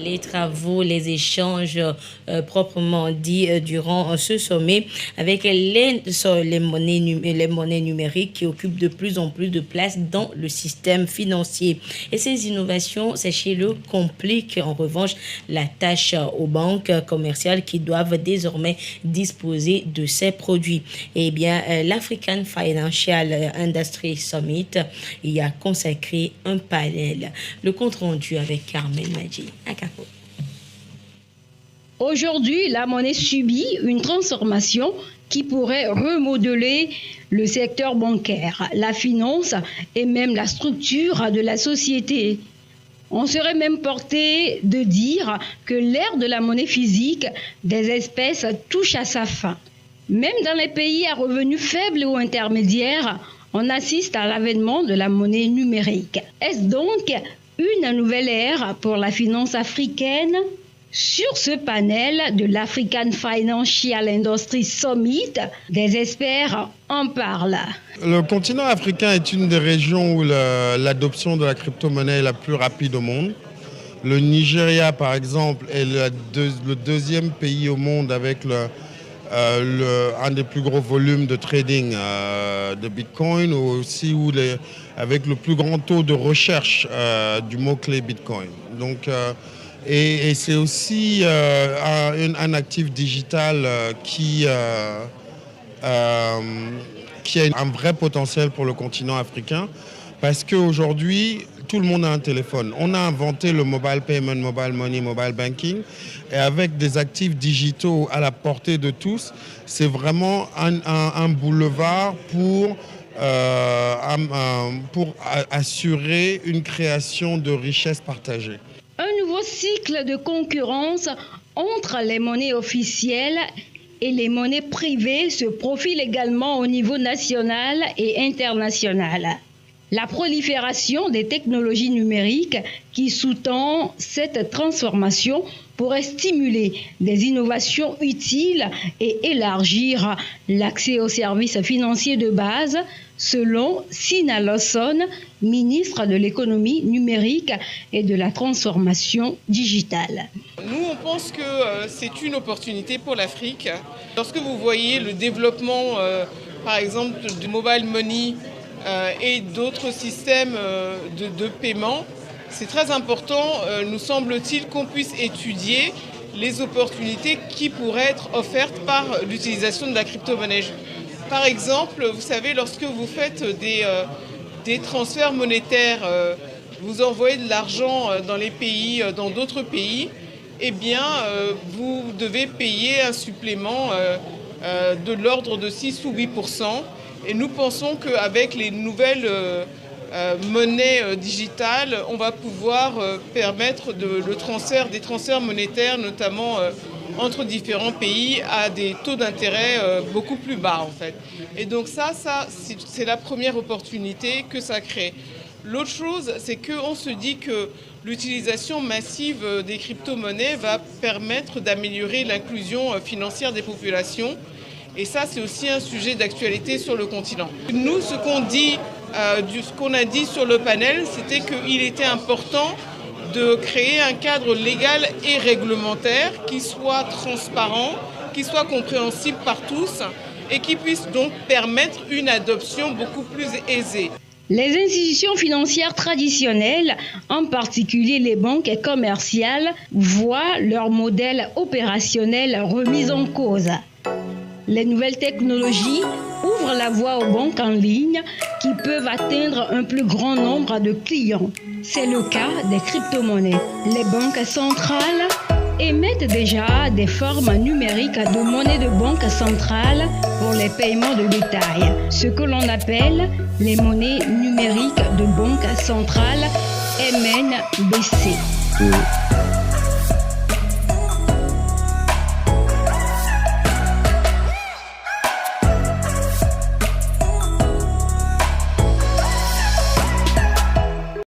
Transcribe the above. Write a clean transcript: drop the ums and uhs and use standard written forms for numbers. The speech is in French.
les travaux, les échanges proprement dit durant ce sommet avec les monnaies numériques qui occupent de plus en plus de place dans le système financier. Et ces innovations, sachez-le, compliquent en revanche la tâche aux banques commerciales qui doivent désormais disposer de ces produits. Eh bien, l'African Financial Industry Summit y a consacré un panel. Le compte rendu avec Carmen Madji. Akako. Aujourd'hui, la monnaie subit une transformation qui pourrait remodeler le secteur bancaire, la finance et même la structure de la société. On serait même porté de dire que l'ère de la monnaie physique des espèces touche à sa fin. Même dans les pays à revenus faibles ou intermédiaires, on assiste à l'avènement de la monnaie numérique. Est-ce donc une nouvelle ère pour la finance africaine? Sur ce panel de l'African Financial Industry Summit, des experts en parlent. Le continent africain est une des régions où l'adoption de la crypto-monnaie est la plus rapide au monde. Le Nigeria, par exemple, est le deuxième pays au monde avec un des plus gros volumes de trading de Bitcoin, ou aussi avec le plus grand taux de recherche du mot-clé Bitcoin. Donc, et c'est aussi un actif digital qui a un vrai potentiel pour le continent africain, parce qu'aujourd'hui, tout le monde a un téléphone. On a inventé le mobile payment, mobile money, mobile banking, et avec des actifs digitaux à la portée de tous, c'est vraiment un boulevard pour assurer une création de richesses partagées. Un nouveau cycle de concurrence entre les monnaies officielles et les monnaies privées se profile également au niveau national et international. La prolifération des technologies numériques qui sous-tend cette transformation pourrait stimuler des innovations utiles et élargir l'accès aux services financiers de base, selon Sina Lawson, ministre de l'économie numérique et de la transformation digitale. Nous, on pense que c'est une opportunité pour l'Afrique. Lorsque vous voyez le développement, par exemple, du mobile money et d'autres systèmes de paiement, c'est très important, nous semble-t-il, qu'on puisse étudier les opportunités qui pourraient être offertes par l'utilisation de la crypto-monnaie. Par exemple, vous savez, lorsque vous faites des transferts monétaires, vous envoyez de l'argent dans d'autres pays, eh bien, vous devez payer un supplément de l'ordre de 6 ou 8%. Et nous pensons qu'avec les nouvelles monnaies digitales, on va pouvoir permettre le transfert des transferts monétaires, notamment entre différents pays, à des taux d'intérêt beaucoup plus bas en fait. Et donc ça c'est la première opportunité que ça crée. L'autre chose, c'est qu'on se dit que l'utilisation massive des crypto-monnaies va permettre d'améliorer l'inclusion financière des populations. Et ça, c'est aussi un sujet d'actualité sur le continent. Nous, ce qu'on a dit sur le panel, c'était qu'il était important de créer un cadre légal et réglementaire qui soit transparent, qui soit compréhensible par tous et qui puisse donc permettre une adoption beaucoup plus aisée. Les institutions financières traditionnelles, en particulier les banques commerciales, voient leur modèle opérationnel remis en cause. Les nouvelles technologies ouvrent la voie aux banques en ligne qui peuvent atteindre un plus grand nombre de clients. C'est le cas des crypto-monnaies. Les banques centrales émettent déjà des formes numériques de monnaie de banque centrale pour les paiements de détail, ce que l'on appelle les monnaies numériques de banque centrale MNBC.